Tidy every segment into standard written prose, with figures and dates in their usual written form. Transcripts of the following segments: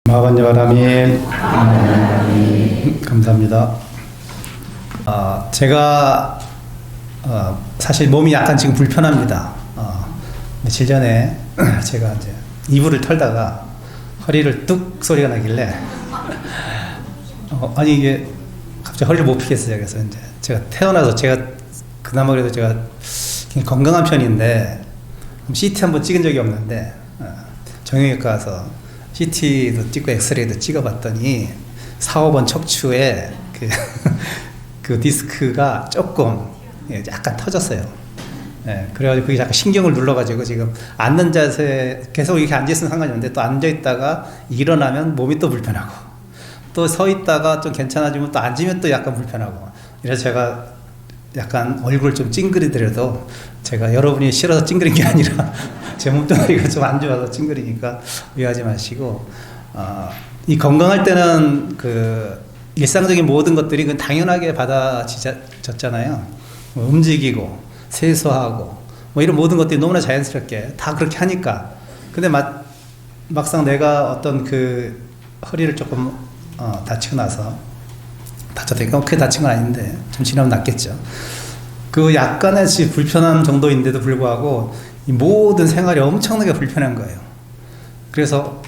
마반야바라민 감사합니다. 제가 사실 몸이 약간 지금 불편합니다. 며칠 전에 제가 이제 이불을 털다가 허리를 뚝 소리가 나길래 아니 이게 갑자기 허리를 못 펴겠어요. 그래서 이제 제가 태어나서 제가 그나마 그래도 제가 굉장히 건강한 편인데 CT 한번 찍은 적이 없는데 정형외과 가서 CT도 찍고 엑스레이도 찍어봤더니 4, 5번 척추에 그 디스크가 조금 약간 터졌어요. 그래가지고 그게 약간 신경을 눌러가지고 지금 앉는 자세 계속 이렇게 앉아있으면 상관이 없는데 또 앉아있다가 일어나면 몸이 또 불편하고 또 서있다가 좀 괜찮아지면 또 앉으면 또 약간 불편하고 이래서 제가 약간 얼굴 좀 찡그리더라도 제가 여러분이 싫어서 찡그린 게 아니라 제 몸뚱아리가 좀 안 좋아서 찡그리니까 오해하지 마시고 이 건강할 때는 그 일상적인 모든 것들이 그 당연하게 받아졌잖아요. 뭐 움직이고 세수하고 뭐 이런 모든 것들이 너무나 자연스럽게 다 그렇게 하니까 근데 막상 내가 어떤 그 허리를 조금 다치고 나서 다쳤다니까 크게 다친 건 아닌데 좀 지나면 낫겠죠. 그 약간의 불편한 정도인데도 불구하고 이 모든 생활이 엄청나게 불편한 거예요. 그래서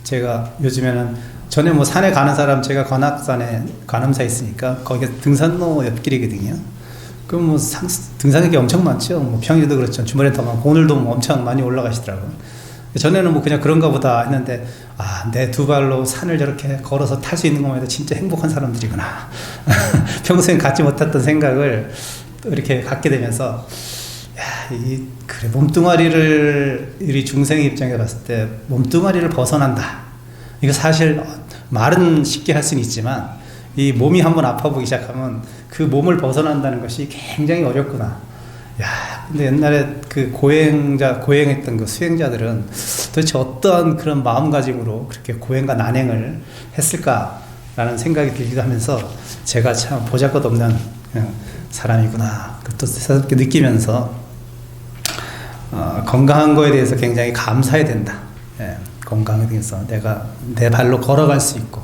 제가 요즘에는 전에 뭐 산에 가는 사람 제가 관악산에 관음사 있으니까 거기가 등산로 옆길이거든요. 그럼 뭐 등산객이 엄청 많죠. 뭐 평일도 그렇죠. 주말에 더 많고 오늘도 뭐 엄청 많이 올라가시더라고요. 전에는 뭐 그냥 그런가 보다 했는데 내 두 발로 산을 저렇게 걸어서 탈 수 있는 것만 해도 진짜 행복한 사람들이구나. 평소엔 갖지 못했던 생각을 이렇게 갖게 되면서 그래 몸뚱아리를 우리 중생의 입장에 봤을 때 몸뚱아리를 벗어난다. 이거 사실 말은 쉽게 할 수는 있지만 이 몸이 한번 아파보기 시작하면 그 몸을 벗어난다는 것이 굉장히 어렵구나. 근데 옛날에 그 고행했던 그 수행자들은 도대체 어떠한 그런 마음가짐으로 그렇게 고행과 난행을 했을까라는 생각이 들기도 하면서 제가 참 보잘것없는 사람이구나. 또 새롭게 느끼면서 건강한 거에 대해서 굉장히 감사해야 된다. 건강에 대해서 내가 내 발로 걸어갈 수 있고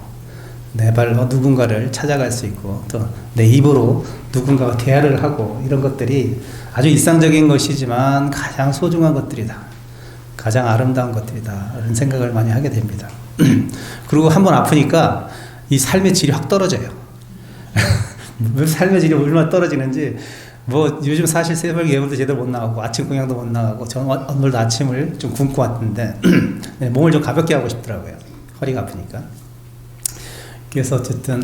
내 발로 누군가를 찾아갈 수 있고 또 내 입으로 누군가와 대화를 하고 이런 것들이 아주 일상적인 것이지만 가장 소중한 것들이다. 가장 아름다운 것들이다. 이런 생각을 많이 하게 됩니다. 그리고 한번 아프니까 이 삶의 질이 확 떨어져요. 삶의 질이 얼마나 떨어지는지 뭐 요즘 사실 새벽 예불도 제대로 못 나가고 아침 공양도 못 나가고 저는 오늘도 아침을 좀 굶고 왔는데 몸을 좀 가볍게 하고 싶더라고요. 허리가 아프니까. 그래서 어쨌든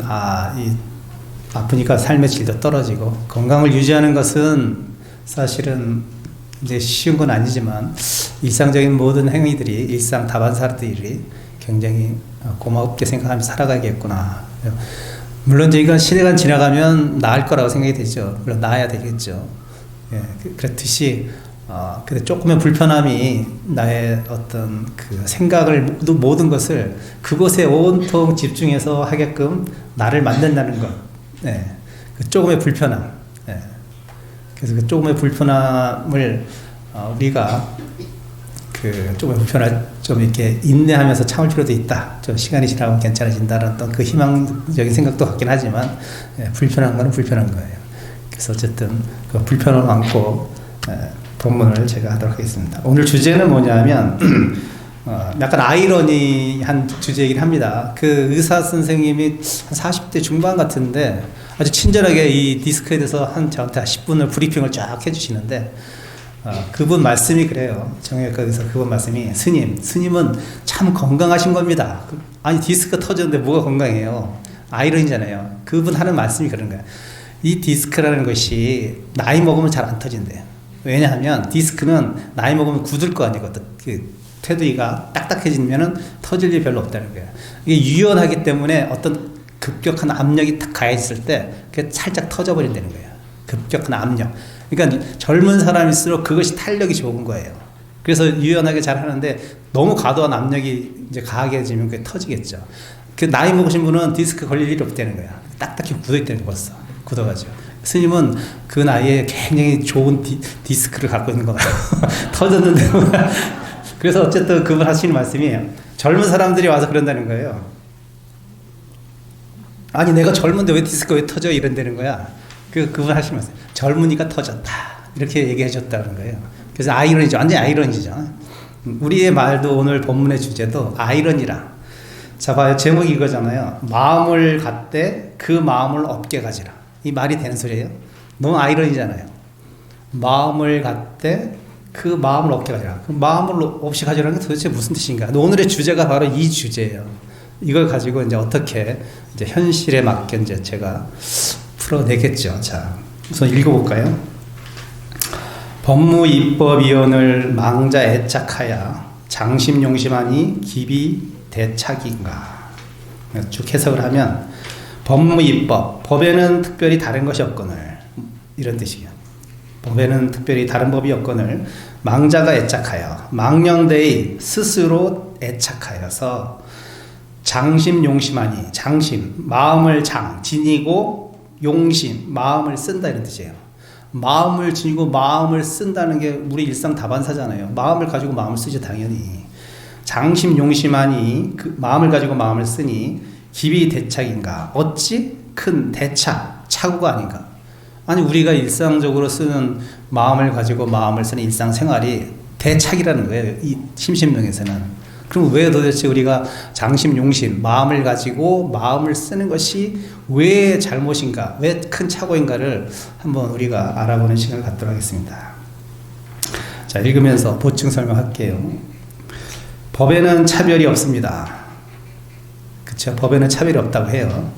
아프니까 삶의 질도 떨어지고 건강을 유지하는 것은 사실은 이제 쉬운 건 아니지만 일상적인 모든 행위들이 일상 다반사들이 굉장히 고맙게 생각하면서 살아가야겠구나. 물론 저희가 시대가 지나가면 나을 거라고 생각이 되죠. 물론 나아야 되겠죠. 그렇듯이 근데 조금의 불편함이 나의 어떤 그 생각을 모든 것을 그곳에 온통 집중해서 하게끔 나를 만든다는 것. 그 조금의 불편함. 그래서 그 조금의 불편함을 우리가 그 조금의 불편함을 좀 이렇게 인내하면서 참을 필요도 있다. 좀 시간이 지나면 괜찮아진다는 어떤 그 희망적인 생각도 갖긴 하지만 불편한 거는 불편한 거예요. 그래서 어쨌든 그 불편함을 안고 본문을 제가 하도록 하겠습니다. 오늘 주제는 뭐냐면 약간 아이러니한 주제이긴 합니다. 그 의사 선생님이 한 40대 중반 같은데 아주 친절하게 이 디스크에 대해서 저한테 10분을 브리핑을 쫙 해주시는데 그분 말씀이 그래요. 정형외과 의사 그분 말씀이 스님은 참 건강하신 겁니다. 아니 디스크가 터졌는데 뭐가 건강해요. 아이러니잖아요. 그분 하는 말씀이 그런 거예요. 이 디스크라는 것이 나이 먹으면 잘 안 터진대요. 왜냐하면 디스크는 나이 먹으면 굳을 거 아니거든. 그 테두리가 딱딱해지면은 터질 일이 별로 없다는 거예요. 이게 유연하기 때문에 어떤 급격한 압력이 딱 가해졌을 때 그게 살짝 터져버린다는 거예요. 급격한 압력. 그러니까 젊은 사람일수록 그것이 탄력이 좋은 거예요. 그래서 유연하게 잘 하는데 너무 과도한 압력이 이제 가하게지면 그게 터지겠죠. 그 나이 먹으신 분은 디스크 걸릴 일이 없다는 거야. 딱딱히 굳어있다는 거 벌써. 굳어가지고. 스님은 그 나이에 굉장히 좋은 디스크를 갖고 있는 거예요. 터졌는데. 그래서 어쨌든 그분 하시는 말씀이 젊은 사람들이 와서 그런다는 거예요. 아니 내가 젊은데 왜 디스크가 왜 터져 이런다는 거야. 그분 하시면서 젊으니까 터졌다 이렇게 얘기해 줬다는 거예요. 그래서 아이러니죠. 완전히 아이러니죠. 우리의 말도 오늘 본문의 주제도 아이러니라. 자 봐요. 제목이 이거잖아요. 마음을 갖되 그 마음을 없게 가지라. 이 말이 되는 소리예요. 너무 아이러니잖아요. 마음을 갖되 그 마음을 없게 가지라. 그 마음을 없이 가지라는 게 도대체 무슨 뜻인가? 오늘의 주제가 바로 이 주제예요. 이걸 가지고 이제 어떻게 이제 현실에 맞게 이제 제가 풀어내겠죠. 자, 우선 읽어볼까요? 법무입법위원을 망자 애착하여 장심용심하니 기비 대착인가. 쭉 해석을 하면 법무입법, 법에는 특별히 다른 것이 없거늘 이런 뜻이에요. 법에는 특별히 다른 법이 없거늘 망자가 애착하여 망령되이 스스로 애착하여서 장심용심하니 장심 마음을 지니고 용심 마음을 쓴다 이런 뜻이에요. 마음을 지니고 마음을 쓴다는 게 우리 일상 다반사잖아요. 마음을 가지고 마음을 쓰지 당연히. 장심용심하니 그 마음을 가지고 마음을 쓰니 기비 대착인가. 어찌 큰 대착 착오가 아닌가. 아니 우리가 일상적으로 쓰는 마음을 가지고 마음을 쓰는 일상생활이 대착이라는 거예요. 이 심신명에서는. 그럼 왜 도대체 우리가 장심용심 마음을 가지고 마음을 쓰는 것이 왜 잘못인가, 왜 큰 착오인가를 한번 우리가 알아보는 시간을 갖도록 하겠습니다. 자, 읽으면서 보충 설명할게요. 법에는 차별이 없습니다. 그렇죠? 법에는 차별이 없다고 해요.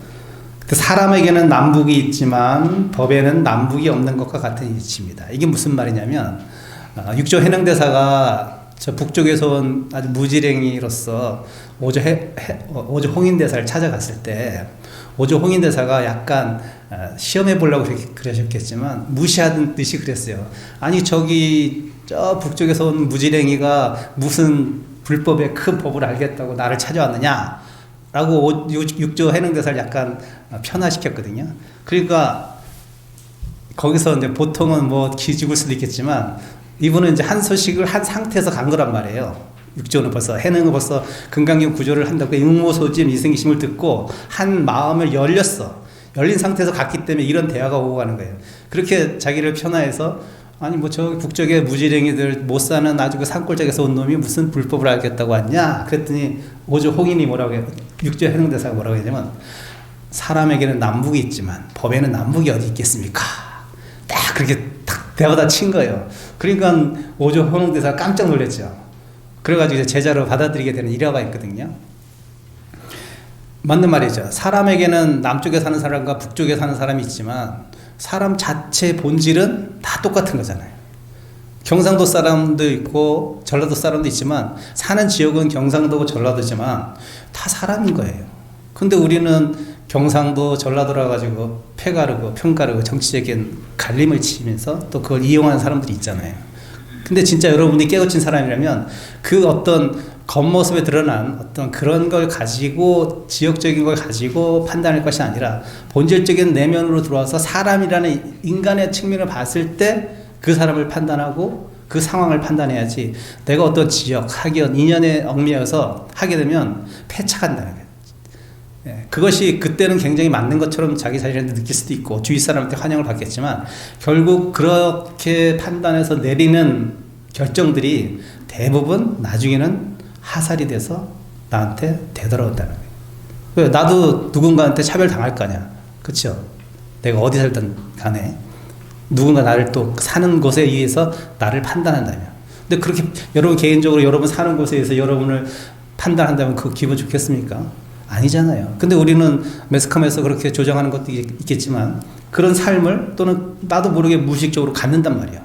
사람에게는 남북이 있지만 법에는 남북이 없는 것과 같은 이치입니다. 이게 무슨 말이냐면 6조 해능대사가 저 북쪽에서 온 아주 무지랭이로서 오조 홍인대사를 찾아갔을 때 오조 홍인대사가 약간 시험해 보려고 그러셨겠지만 무시하는 듯이 그랬어요. 아니 저기 저 북쪽에서 온 무지랭이가 무슨 불법의 큰 법을 알겠다고 나를 찾아왔느냐 라고 6조 해능대사를 약간 편화시켰거든요. 그러니까 거기서 이제 보통은 뭐 기죽을 수도 있겠지만 이분은 이제 한 소식을 한 상태에서 간 거란 말이에요. 육조는 벌써 해능은 벌써 금강경 구조를 한다고 응모소집 이승기심을 듣고 한 마음을 열린 상태에서 갔기 때문에 이런 대화가 오고 가는 거예요. 그렇게 자기를 편화해서 아니 뭐 저 북쪽에 무지랭이들 못 사는 아주 그 산골짜기에서 온 놈이 무슨 불법을 알겠다고 왔냐 그랬더니 오조 홍인이 뭐라고 해요. 육조 해능대사가 뭐라고 했냐면 사람에게는 남북이 있지만 법에는 남북이 어디 있겠습니까? 딱 그렇게 딱 대화다 친 거예요. 그러니까 오조 홍인대사가 깜짝 놀랐죠. 그래가지고 이제 제자로 받아들이게 되는 일화가 있거든요. 맞는 말이죠. 사람에게는 남쪽에 사는 사람과 북쪽에 사는 사람이 있지만 사람 자체 본질은 다 똑같은 거잖아요. 경상도 사람도 있고 전라도 사람도 있지만 사는 지역은 경상도고 전라도지만 다 사람인 거예요. 근데 우리는 경상도 전라도라 가지고 패가르고 편가르고 정치적인 갈림을 치면서 또 그걸 이용하는 사람들이 있잖아요. 근데 진짜 여러분이 깨우친 사람이라면 그 어떤 겉모습에 드러난 어떤 그런 걸 가지고 지역적인 걸 가지고 판단할 것이 아니라 본질적인 내면으로 들어와서 사람이라는 인간의 측면을 봤을 때 그 사람을 판단하고 그 상황을 판단해야지 내가 어떤 지역, 학연, 인연에 얽매여서 하게 되면 패착한다는 거예요. 예, 그것이 그때는 굉장히 맞는 것처럼 자기 자신을 느낄 수도 있고 주위 사람한테 환영을 받겠지만 결국 그렇게 판단해서 내리는 결정들이 대부분 나중에는 하살이 돼서 나한테 되돌아온다는 거예요. 나도 누군가한테 차별당할 거 아니야. 그렇죠? 내가 어디 살든 간에 누군가 나를 또 사는 곳에 의해서 나를 판단한다면. 근데 그렇게 여러분 개인적으로 여러분 사는 곳에 의해서 여러분을 판단한다면 그 기분 좋겠습니까? 아니잖아요. 근데 우리는 매스컴에서 그렇게 조정하는 것도 있겠지만 그런 삶을 또는 나도 모르게 무의식적으로 갖는단 말이야.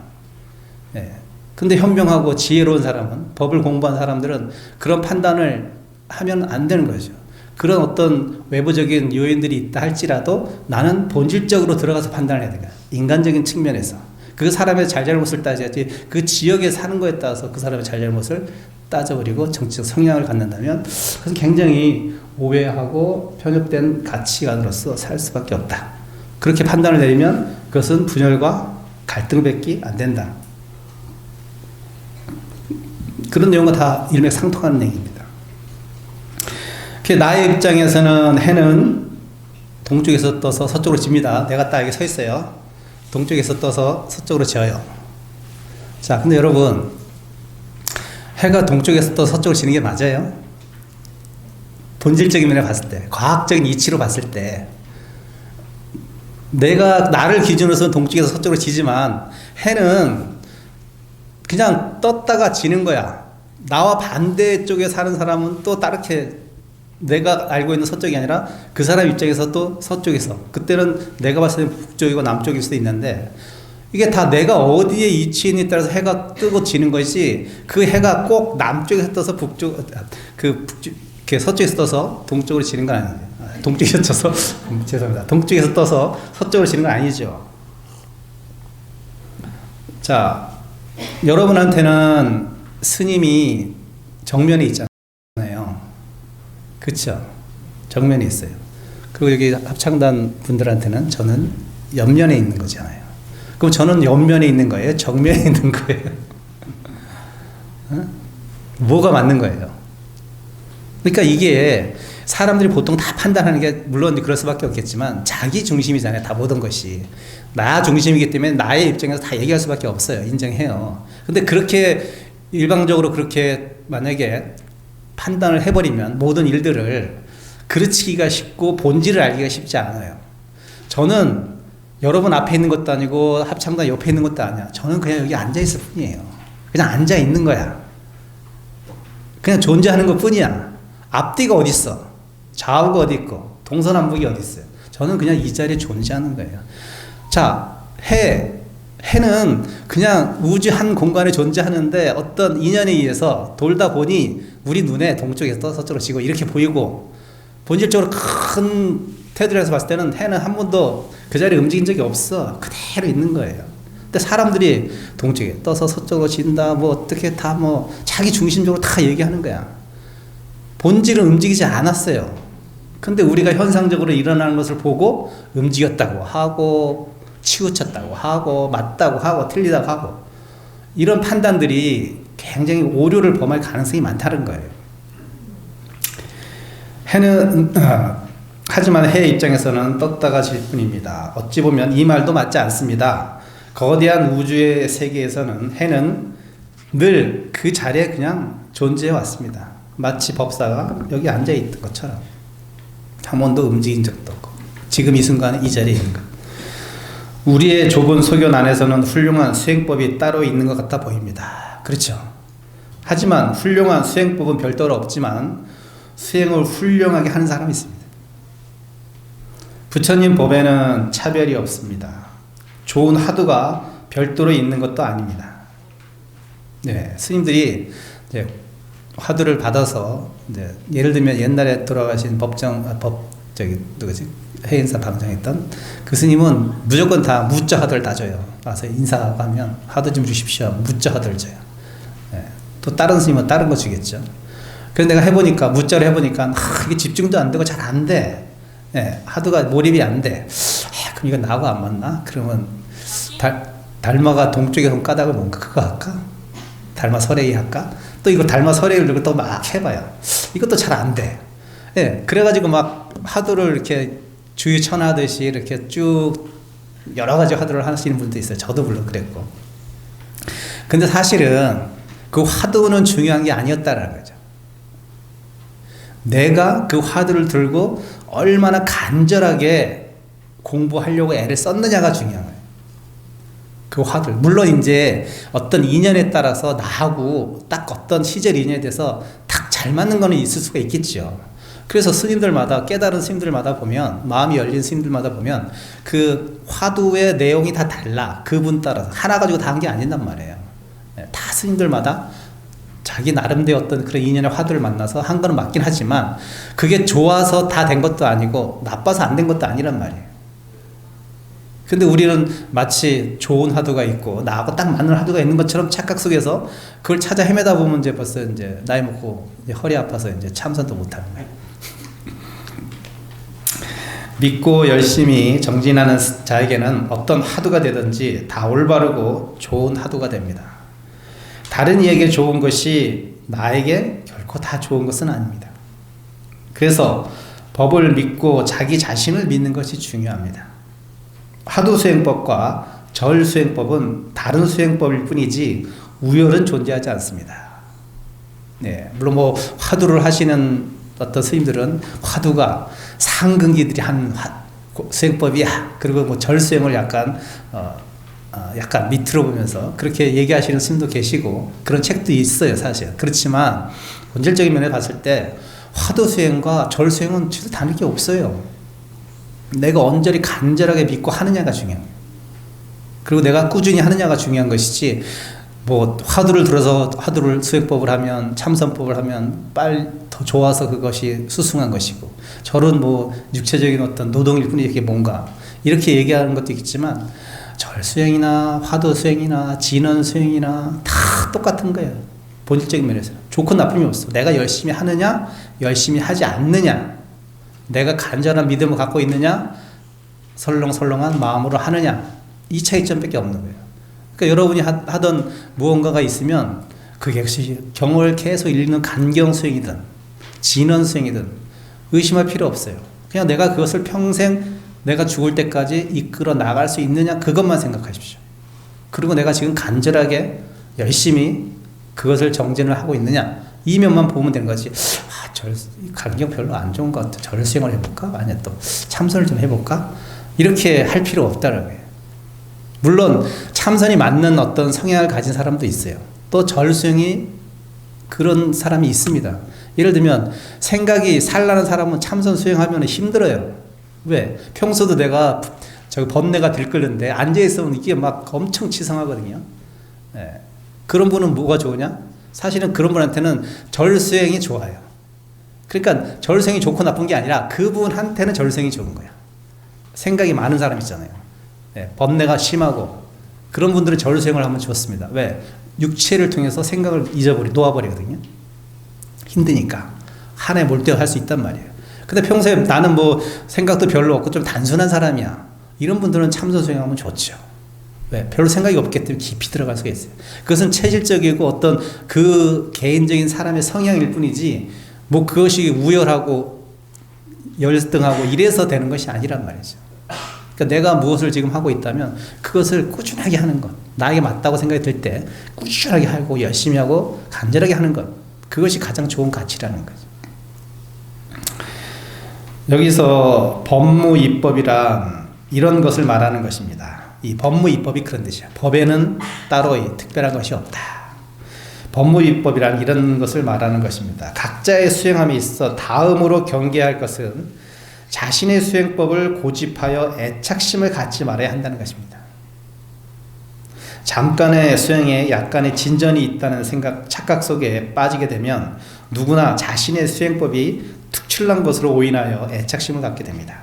예. 근데 현명하고 지혜로운 사람은, 법을 공부한 사람들은 그런 판단을 하면 안 되는 거죠. 그런 어떤 외부적인 요인들이 있다 할지라도 나는 본질적으로 들어가서 판단을 해야 돼요. 인간적인 측면에서. 그 사람의 잘잘못을 따져야지 그 지역에 사는 거에 따라서 그 사람의 잘잘못을 따져버리고 정치적 성향을 갖는다면 그것은 굉장히 오해하고 편협된 가치관으로서 살 수밖에 없다. 그렇게 판단을 내리면 그것은 분열과 갈등밖에 안 된다. 그런 내용과 다 일맥상통하는 얘기입니다. 나의 입장에서는 해는 동쪽에서 떠서 서쪽으로 집니다. 내가 딱 여기 서 있어요. 동쪽에서 떠서 서쪽으로 져요. 자, 근데 여러분, 해가 동쪽에서 떠서 서쪽으로 지는 게 맞아요? 본질적인 면에 봤을 때, 과학적인 이치로 봤을 때, 내가 나를 기준으로서는 동쪽에서 서쪽으로 지지만 해는 그냥 떴다가 지는 거야. 나와 반대쪽에 사는 사람은 또 다르게 내가 알고 있는 서쪽이 아니라 그 사람 입장에서 또 서쪽에서, 그때는 내가 봤을 때 북쪽이고 남쪽일 수도 있는데, 이게 다 내가 어디에 위치에 따라서 해가 뜨고 지는 것이, 그 해가 꼭 남쪽에서 떠서 서쪽에서 떠서 동쪽으로 지는 건 아니에요. 동쪽에서 떠서 죄송합니다. 동쪽에서 떠서 서쪽으로 지는 건 아니죠. 자, 여러분한테는 스님이 정면에 있잖아요. 그쵸? 정면에 있어요. 그리고 여기 합창단 분들한테는 저는 옆면에 있는 거잖아요. 그럼 저는 옆면에 있는 거예요? 정면에 있는 거예요? 어? 뭐가 맞는 거예요? 그러니까 이게 사람들이 보통 다 판단하는 게, 물론 그럴 수밖에 없겠지만 자기 중심이잖아요. 다 모든 것이 나 중심이기 때문에 나의 입장에서 다 얘기할 수밖에 없어요. 인정해요. 근데 그렇게 일방적으로 그렇게 만약에 판단을 해버리면 모든 일들을 그르치기가 쉽고 본질을 알기가 쉽지 않아요. 저는 여러분 앞에 있는 것도 아니고 합창단 옆에 있는 것도 아니야. 저는 그냥 여기 앉아있을 뿐이에요. 그냥 앉아있는 거야. 그냥 존재하는 것 뿐이야. 앞뒤가 어디 있어? 좌우가 어디 있고 동서남북이 어디 있어요? 저는 그냥 이 자리에 존재하는 거예요. 자, 해는 그냥 우주 한 공간에 존재하는데 어떤 인연에 의해서 돌다 보니 우리 눈에 동쪽에서 떠서 서쪽으로 지고 이렇게 보이고, 본질적으로 큰 테두리에서 봤을 때는 해는 한 번도 그 자리에 움직인 적이 없어. 그대로 있는 거예요. 근데 사람들이 동쪽에 떠서 서쪽으로 진다, 뭐 어떻게 다 뭐 자기 중심적으로 다 얘기하는 거야. 본질은 움직이지 않았어요. 근데 우리가 현상적으로 일어나는 것을 보고 움직였다고 하고, 치우쳤다고 하고, 맞다고 하고, 틀리다고 하고, 이런 판단들이 굉장히 오류를 범할 가능성이 많다는 거예요. 해는 하지만 해의 입장에서는 떴다가 질 뿐입니다. 어찌 보면 이 말도 맞지 않습니다. 거대한 우주의 세계에서는 해는 늘 그 자리에 그냥 존재해 왔습니다. 마치 법사가 여기 앉아있던 것처럼 한 번도 움직인 적도 없고 지금 이 순간에 이 자리에 있는 것. 우리의 좁은 소견 안에서는 훌륭한 수행법이 따로 있는 것 같아 보입니다. 그렇죠. 하지만 훌륭한 수행법은 별도로 없지만 수행을 훌륭하게 하는 사람이 있습니다. 부처님 법에는 차별이 없습니다. 좋은 화두가 별도로 있는 것도 아닙니다. 네, 스님들이 이제 화두를 받아서 이제 예를 들면 옛날에 돌아가신 누구지? 해인사 방장했던 그 스님은 무조건 다 무자 화두를 다 줘요. 와서 인사하면 화두 좀 주십시오. 무자 화두를 줘요. 네. 또 다른 스님은 다른 거 주겠죠. 그래서 내가 해보니까, 무자를 해보니까 이게 집중도 안 되고 잘 안 돼. 네. 화두가 몰입이 안 돼. 그럼 이거 나하고 안 맞나? 그러면 달마가 동쪽에 온 까닭을 뭔가 그거 할까? 달마 설레이 할까? 또 이거 달마 설레이를 들고 또 막 해봐요. 이것도 잘 안 돼. 네. 그래가지고 막 화두를 이렇게 주유천하듯이 이렇게 쭉 여러 가지 화두를 하시는 분도 있어요. 저도 물론 그랬고. 근데 사실은 그 화두는 중요한 게 아니었다라는 거죠. 내가 그 화두를 들고 얼마나 간절하게 공부하려고 애를 썼느냐가 중요한 거예요. 그 화두를. 물론 이제 어떤 인연에 따라서 나하고 딱 어떤 시절 인연에 대해서 딱 잘 맞는 거는 있을 수가 있겠죠. 그래서 스님들마다, 깨달은 스님들마다 보면, 마음이 열린 스님들마다 보면 그 화두의 내용이 다 달라. 그분 따라서. 하나 가지고 다 한 게 아닌단 말이에요. 다 스님들마다 자기 나름대로 어떤 그런 인연의 화두를 만나서 한 거는 맞긴 하지만 그게 좋아서 다 된 것도 아니고 나빠서 안 된 것도 아니란 말이에요. 근데 우리는 마치 좋은 화두가 있고 나하고 딱 맞는 화두가 있는 것처럼 착각 속에서 그걸 찾아 헤매다 보면 이제 벌써 이제 나이 먹고 이제 허리 아파서 이제 참선도 못 하는 거예요. 믿고 열심히 정진하는 자에게는 어떤 화두가 되든지 다 올바르고 좋은 화두가 됩니다. 다른 이에게 좋은 것이 나에게 결코 다 좋은 것은 아닙니다. 그래서 법을 믿고 자기 자신을 믿는 것이 중요합니다. 화두수행법과 절수행법은 다른 수행법일 뿐이지 우열은 존재하지 않습니다. 네, 물론 뭐 화두를 하시는 어떤 스님들은 화두가 상근기들이 한 수행법이야. 그리고 뭐 절수행을 약간 밑으로 보면서 그렇게 얘기하시는 스님도 계시고 그런 책도 있어요, 사실. 그렇지만 본질적인 면에 봤을 때 화두 수행과 절 수행은 진짜 다를 게 없어요. 내가 온전히 간절하게 믿고 하느냐가 중요해요. 그리고 내가 꾸준히 하느냐가 중요한 것이지, 뭐 화두를 들어서 화두를 수행법을 하면, 참선법을 하면 빨리 더 좋아서 그것이 수승한 것이고, 절은 뭐 육체적인 어떤 노동일 뿐이지 이게 뭔가 이렇게 얘기하는 것도 있겠지만, 절 수행이나 화두 수행이나 진언 수행이나 다 똑같은 거예요. 본질적인 면에서 좋고 나쁨이 없어. 내가 열심히 하느냐, 열심히 하지 않느냐, 내가 간절한 믿음을 갖고 있느냐, 설렁설렁한 마음으로 하느냐, 이 차이점밖에 없는 거예요. 그러니까 여러분이 하던 무언가가 있으면 그게 역시 경을 계속 읽는 간경 수행이든 진언 수행이든 의심할 필요 없어요. 그냥 내가 그것을 평생 내가 죽을 때까지 이끌어 나갈 수 있느냐, 그것만 생각하십시오. 그리고 내가 지금 간절하게 열심히 그것을 정진을 하고 있느냐, 이 면만 보면 되는 거지. 간경 별로 안 좋은 것 같아. 절 수행을 해볼까? 아니야, 또 참선을 좀 해볼까? 이렇게 할 필요 없다는 거예요. 물론 참선이 맞는 어떤 성향을 가진 사람도 있어요. 또 절 수행이 그런 사람이 있습니다. 예를 들면 생각이 산란한 사람은 참선 수행하면 힘들어요. 왜? 평소도 내가 번뇌가 들끓는데 앉아있으면 이게 막 엄청 치성하거든요. 네. 그런 분은 뭐가 좋으냐? 사실은 그런 분한테는 절수행이 좋아요. 그러니까 절수행이 좋고 나쁜 게 아니라 그분한테는 절수행이 좋은 거야. 생각이 많은 사람 있잖아요. 네, 번뇌가 심하고 그런 분들은 절수행을 하면 좋습니다. 왜? 육체를 통해서 생각을 놓아버리거든요. 힘드니까 한에 몰두할 수 있단 말이에요. 근데 평소에 나는 뭐 생각도 별로 없고 좀 단순한 사람이야, 이런 분들은 참선 수행하면 좋죠. 왜? 별로 생각이 없기 때문에 깊이 들어갈 수가 있어요. 그것은 체질적이고 어떤 그 개인적인 사람의 성향일 뿐이지, 뭐 그것이 우열하고 열등하고 이래서 되는 것이 아니란 말이죠. 그러니까 내가 무엇을 지금 하고 있다면 그것을 꾸준하게 하는 것, 나에게 맞다고 생각이 들 때 꾸준하게 하고 열심히 하고 간절하게 하는 것, 그것이 가장 좋은 가치라는 거죠. 여기서 법무입법이란 이런 것을 말하는 것입니다. 이 법무입법이 그런 뜻이야. 법에는 따로 특별한 것이 없다. 법무입법이란 이런 것을 말하는 것입니다. 각자의 수행함에 있어 다음으로 경계할 것은 자신의 수행법을 고집하여 애착심을 갖지 말아야 한다는 것입니다. 잠깐의 수행에 약간의 진전이 있다는 착각 속에 빠지게 되면 누구나 자신의 수행법이 특출난 것으로 오인하여 애착심을 갖게 됩니다.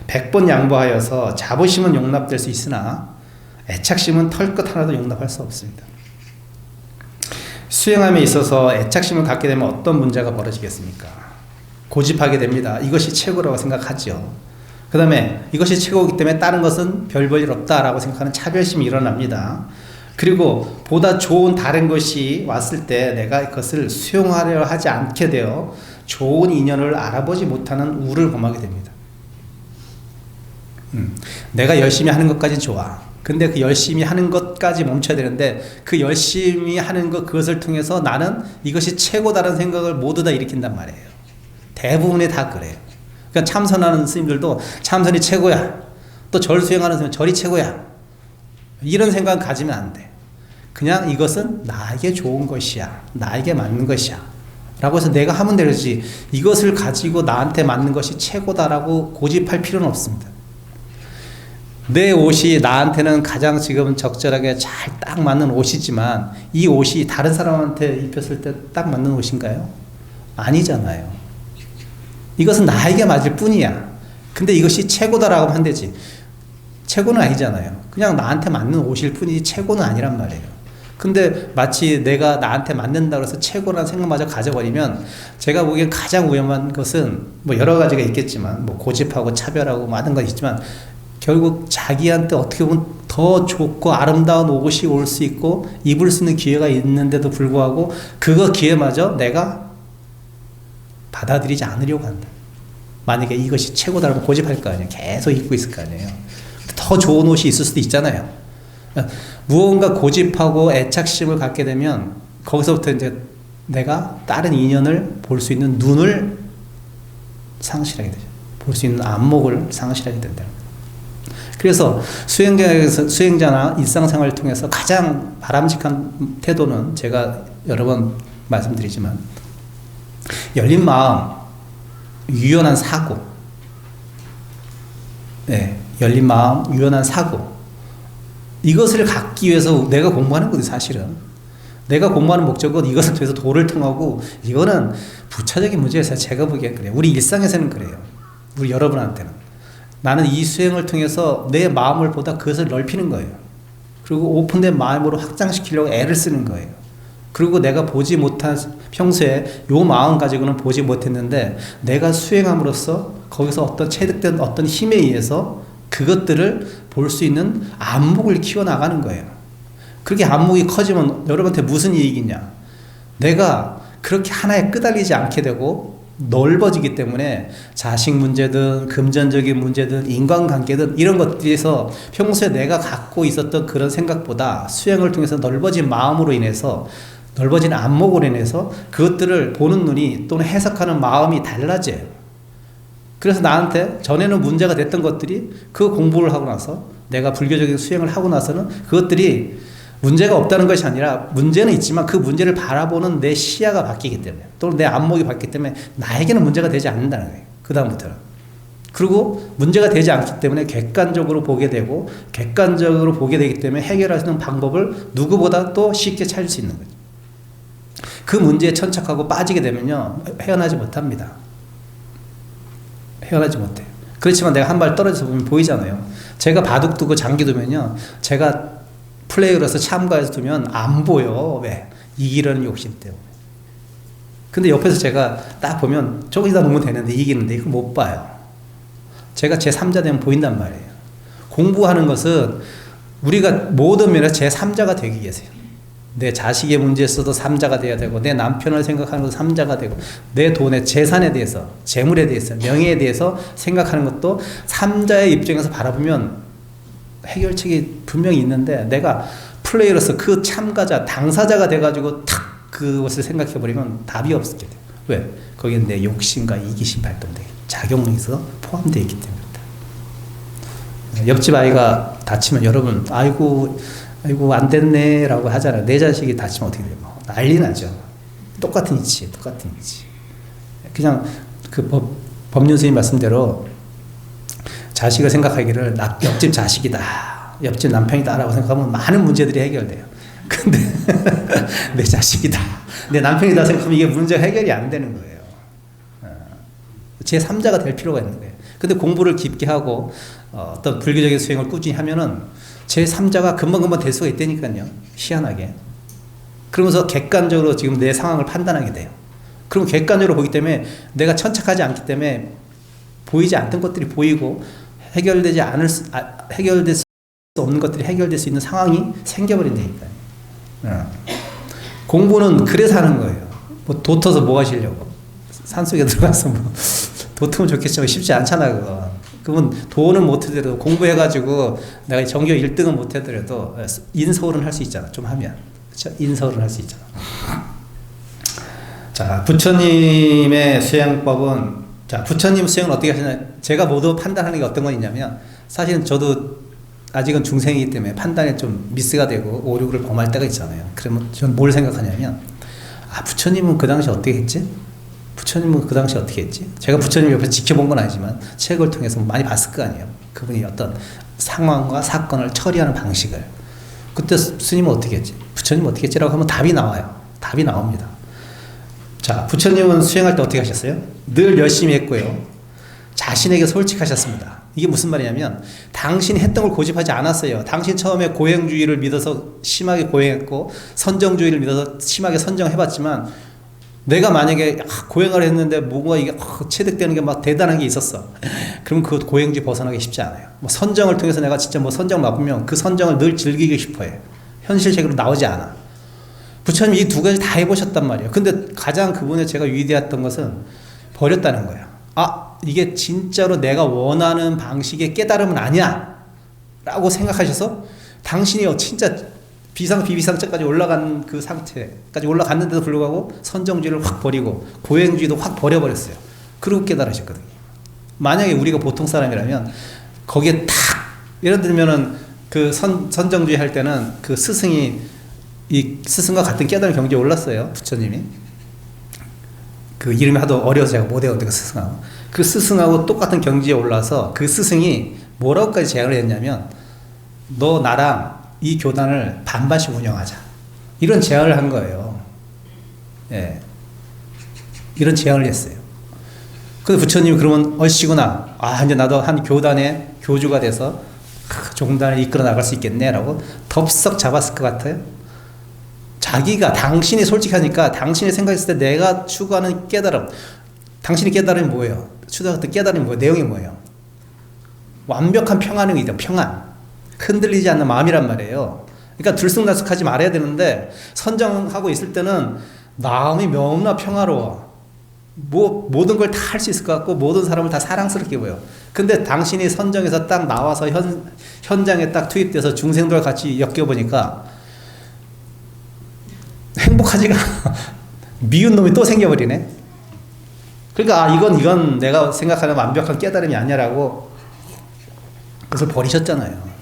100번 양보하여서 자부심은 용납될 수 있으나 애착심은 털끝 하나도 용납할 수 없습니다. 수행함에 있어서 애착심을 갖게 되면 어떤 문제가 벌어지겠습니까? 고집하게 됩니다. 이것이 최고라고 생각하죠. 그 다음에 이것이 최고이기 때문에 다른 것은 별 볼 일 없다라고 생각하는 차별심이 일어납니다. 그리고 보다 좋은 다른 것이 왔을 때 내가 그것을 수용하려 하지 않게 되어 좋은 인연을 알아보지 못하는 우를 범하게 됩니다. 내가 열심히 하는 것까지는 좋아. 근데 그 열심히 하는 것까지 멈춰야 되는데 그 열심히 하는 것, 그것을 통해서 나는 이것이 최고다라는 생각을 모두 다 일으킨단 말이에요. 대부분이 다 그래요. 그러니까 참선하는 스님들도 참선이 최고야, 또 절 수행하는 스님은 절이 최고야, 이런 생각 가지면 안 돼. 그냥 이것은 나에게 좋은 것이야, 나에게 맞는 것이야 라고 해서 내가 하면 되지, 이것을 가지고 나한테 맞는 것이 최고다라고 고집할 필요는 없습니다. 내 옷이 나한테는 가장 지금 적절하게 잘 딱 맞는 옷이지만 이 옷이 다른 사람한테 입혔을 때 딱 맞는 옷인가요? 아니잖아요. 이것은 나에게 맞을 뿐이야. 근데 이것이 최고다라고 하면 되지, 최고는 아니잖아요. 그냥 나한테 맞는 옷일 뿐이지 최고는 아니란 말이에요. 근데 마치 내가 나한테 맞는다고 해서 최고라는 생각마저 가져버리면, 제가 보기엔 가장 위험한 것은 뭐 여러 가지가 있겠지만, 뭐 고집하고 차별하고 많은 건 있지만, 결국 자기한테 어떻게 보면 더 좋고 아름다운 옷이 올 수 있고 입을 수 있는 기회가 있는데도 불구하고 그거 기회마저 내가 받아들이지 않으려고 한다. 만약에 이것이 최고다라고 고집할 거 아니에요. 계속 입고 있을 거 아니에요. 더 좋은 옷이 있을 수도 있잖아요. 무언가 고집하고 애착심을 갖게 되면 거기서부터 이제 내가 다른 인연을 볼 수 있는 눈을 상실하게 되죠. 볼 수 있는 안목을 상실하게 된다. 그래서 수행자나 일상생활을 통해서 가장 바람직한 태도는 제가 여러 번 말씀드리지만 열린 마음, 유연한 사고, 네, 열린 마음, 유연한 사고, 이것을 갖기 위해서 내가 공부하는 거지 사실은. 내가 공부하는 목적은 이것을 통해서 도를 통하고, 이거는 부차적인 문제에서 제가 보기엔 그래요. 우리 일상에서는 그래요. 우리 여러분한테는. 나는 이 수행을 통해서 내 마음을 보다 그것을 넓히는 거예요. 그리고 오픈된 마음으로 확장시키려고 애를 쓰는 거예요. 그리고 내가 보지 못한, 평소에 요 마음 가지고는 보지 못했는데 내가 수행함으로써 거기서 어떤 체득된 어떤 힘에 의해서 그것들을 볼 수 있는 안목을 키워나가는 거예요. 그렇게 안목이 커지면 여러분한테 무슨 이익이냐? 내가 그렇게 하나에 끄달리지 않게 되고 넓어지기 때문에 자식 문제든 금전적인 문제든 인간관계든 이런 것들에서 평소에 내가 갖고 있었던 그런 생각보다 수행을 통해서 넓어진 마음으로 인해서, 넓어진 안목으로 인해서 그것들을 보는 눈이 또는 해석하는 마음이 달라져요. 그래서 나한테 전에는 문제가 됐던 것들이 그 공부를 하고 나서, 내가 불교적인 수행을 하고 나서는 그것들이 문제가 없다는 것이 아니라 문제는 있지만 그 문제를 바라보는 내 시야가 바뀌기 때문에, 또는 내 안목이 바뀌기 때문에 나에게는 문제가 되지 않는다는 거예요. 그 다음부터는. 그리고 문제가 되지 않기 때문에 객관적으로 보게 되고, 객관적으로 보게 되기 때문에 해결할 수 있는 방법을 누구보다 또 쉽게 찾을 수 있는 거죠. 그 문제에 천착하고 빠지게 되면요, 헤어나지 못합니다. 헤어나지 못해요. 그렇지만 내가 한 발 떨어져서 보면 보이잖아요. 제가 바둑 두고 장기 두면요, 제가 플레이어로서 참가해서 두면 안 보여. 왜? 이기려는 욕심 때문에. 근데 옆에서 제가 딱 보면 저기다 놓으면 되는데 이기는데 이거 못 봐요. 제가 제3자 되면 보인단 말이에요. 공부하는 것은 우리가 모든 면에서 제3자가 되기 위해서요. 내 자식의 문제에 있어도 3자가 돼야 되고, 내 남편을 생각하는 것도 3자가 되고, 내 돈의 재산에 대해서, 재물에 대해서, 명예에 대해서 생각하는 것도 3자의 입장에서 바라보면 해결책이 분명히 있는데, 내가 플레이어로서 그 참가자, 당사자가 돼가지고 탁 그것을 생각해버리면 답이 없게 돼요. 왜? 거기에 내 욕심과 이기심 발동되게 작용해서 포함되어 있기 때문입니다. 옆집 아이가 다치면 여러분, 아이고 안 됐네 라고 하잖아요. 내 자식이 다치면 어떻게 돼요? 난리 나죠. 똑같은 이치. 그냥 그 법륜 스님 말씀대로 자식을 생각하기를 옆집 자식이다, 옆집 남편이다 라고 생각하면 많은 문제들이 해결돼요. 근데 내 자식이다, 내 남편이다 생각하면 이게 문제가 해결이 안 되는 거예요. 제3자가 될 필요가 있는 거예요. 근데 공부를 깊게 하고 어떤 불교적인 수행을 꾸준히 하면은 제3자가 금방금방 될 수가 있다니까요. 희한하게. 그러면서 객관적으로 지금 내 상황을 판단하게 돼요. 그럼 객관적으로 보기 때문에 내가 천착하지 않기 때문에 보이지 않던 것들이 보이고, 해결될 수 없는 것들이 해결될 수 있는 상황이 생겨버린다니까요. 공부는 그래서 하는 거예요. 뭐 도터서 뭐 하시려고. 산속에 들어가서 뭐 도트면 좋겠지만 쉽지 않잖아 그거. 그러면 돈은 못하더라도 공부해가지고 내가 전교 1등은 못하더라도 인서울은 할 수 있잖아. 좀 하면. 그렇죠? 인서울은 할 수 있잖아. 자, 부처님의 수행법은, 자, 부처님 수행은 어떻게 하시냐. 제가 모두 판단하는 게 어떤 건 있냐면, 사실은 저도 아직은 중생이기 때문에 판단에 좀 미스가 되고 오류를 범할 때가 있잖아요. 그러면 저는 뭘 생각하냐면, 부처님은 그 당시 어떻게 했지? 부처님은 그 당시 어떻게 했지? 제가 부처님 옆에서 지켜본 건 아니지만 책을 통해서 많이 봤을 거 아니에요. 그분이 어떤 상황과 사건을 처리하는 방식을. 그때 스님은 어떻게 했지? 부처님은 어떻게 했지라고 하면 답이 나와요. 답이 나옵니다. 자, 부처님은 수행할 때 어떻게 하셨어요? 늘 열심히 했고요. 자신에게 솔직하셨습니다. 이게 무슨 말이냐면, 당신이 했던 걸 고집하지 않았어요. 당신 처음에 고행주의를 믿어서 심하게 고행했고, 선정주의를 믿어서 심하게 선정해봤지만, 내가 만약에 고행을 했는데 뭔가 이게 체득되는 게 막 대단한 게 있었어. 그럼 그 고행주의 벗어나기 쉽지 않아요. 뭐 선정을 통해서 내가 진짜 뭐 선정 맛보면 그 선정을 늘 즐기고 싶어 해. 현실적으로 나오지 않아. 부처님 이 두 가지 다 해보셨단 말이에요. 근데 가장 그분의 제가 위대했던 것은, 버렸다는 거예요. 아, 이게 진짜로 내가 원하는 방식의 깨달음은 아니야 라고 생각하셔서 당신이 진짜 비상비비상자까지 올라간 그 상태까지 올라갔는데도 불구하고 선정주의를 확 버리고 고행주의도 확 버려버렸어요. 그리고 깨달으셨거든요. 만약에 우리가 보통 사람이라면 거기에 탁 예를 들면은 그 선정주의 할 때는 그 스승이 이 스승과 같은 깨달은 경지에 올랐어요. 부처님이. 그 이름이 하도 어려워서 제가 못 외웠는데 그 스승하고 똑같은 경지에 올라서 그 스승이 뭐라고까지 제안을 했냐면 너 나랑 이 교단을 반반씩 운영하자. 이런 제안을 한 거예요. 예. 이런 제안을 했어요. 근데 부처님이 그러면 얼씨구나. 아, 이제 나도 한 교단의 교주가 돼서 종단을 이끌어 나갈 수 있겠네라고 덥석 잡았을 것 같아요. 자기가 당신이 솔직하니까 당신이 생각했을 때 내가 추구하는 깨달음, 당신이 깨달음이 뭐예요? 추구했던 깨달음이 뭐예요? 내용이 뭐예요? 완벽한 평안이다. 평안. 흔들리지 않는 마음이란 말이에요. 그러니까 들쑥날쑥하지 말아야 되는데 선정하고 있을 때는 마음이 너무나 평화로워. 모든 걸 다 할 수 있을 것 같고 모든 사람을 다 사랑스럽게 보여. 근데 당신이 선정에서 딱 나와서 현장에 딱 투입돼서 중생들과 같이 엮여보니까 행복하지가 미운 놈이 또 생겨버리네. 그러니까 아, 이건 내가 생각하는 완벽한 깨달음이 아니라고 그것을 버리셨잖아요.